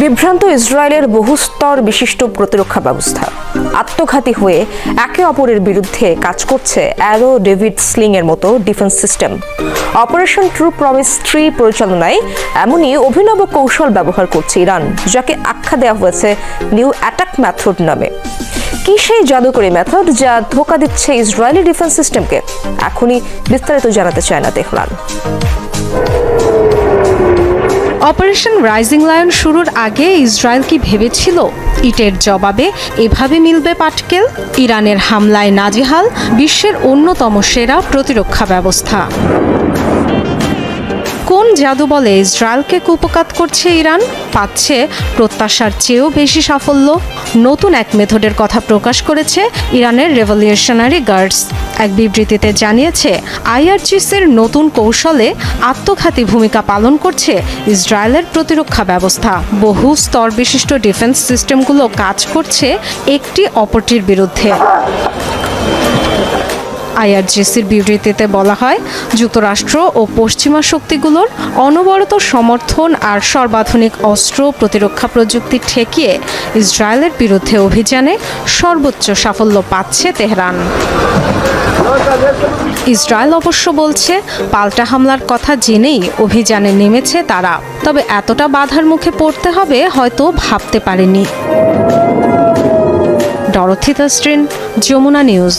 বিভ্রান্ত ইসরায়েলের বহুস্তর বিশিষ্ট প্রতিরক্ষা ব্যবস্থা আত্মঘাতী হয়ে একে অপরের বিরুদ্ধে কাজ করছে অ্যারো ডেভিড স্লিং এর মতো defence system. Operation true promise 3 পরিচালনায় এমনই অভিনব কৌশল ব্যবহার করছে ইরান, যাকে আখ্যা দেওয়া হয়েছে নিউ অ্যাটাক মেথড নামে। কি সেই জাদুকরী মেথড যা ধোঁকা দিচ্ছে ইসরায়েলি ডিফেন্স সিস্টেমকে? এখনই বিস্তারিত জানাতে চায় না তেহরান। অপারেশন রাইজিং লায়ন শুরুর আগে ইসরায়েল কি ভেবেছিল ইটের জবাবে এভাবে মিলবে পাটকেল? ইরানের হামলায় নাজেহাল বিশ্বের অন্যতম সেরা প্রতিরক্ষা ব্যবস্থা। কোন জাদু বলে ইসরায়েলকে কুপকাত করছে ইরান? পাচ্ছে প্রত্যাশার চেয়েও বেশি সাফল্য। নতুন এক মেথডের কথা প্রকাশ করেছে ইরানের রেভলিউশনারি গার্ডস। এক বিবৃতিতে জানিয়েছে, আইআরজিসির নতুন কৌশলে আত্মঘাতী ভূমিকা পালন করছে ইসরায়েলের প্রতিরক্ষা ব্যবস্থা। বহু স্তর বিশিষ্ট ডিফেন্স সিস্টেমগুলো কাজ করছে একটি অপরটির বিরুদ্ধে। আইআরজিসির বিবৃতিতে বলা হয়, যুক্তরাষ্ট্র ও পশ্চিমা শক্তিগুলোর অনবরত সমর্থন আর সর্বাধুনিক অস্ত্র প্রতিরক্ষা প্রযুক্তি ঠেকিয়ে ইসরায়েলের বিরুদ্ধে অভিযানে সর্বোচ্চ সাফল্য পাচ্ছে তেহরান। ইসরায়েল অবশ্য বলছে, পাল্টা হামলার কথা জেনেই অভিযানে নেমেছে তারা। তবে এতটা বাধার মুখে পড়তে হবে হয়তো ভাবতে পারেনি। Dorothy Tasrin, Jamuna news.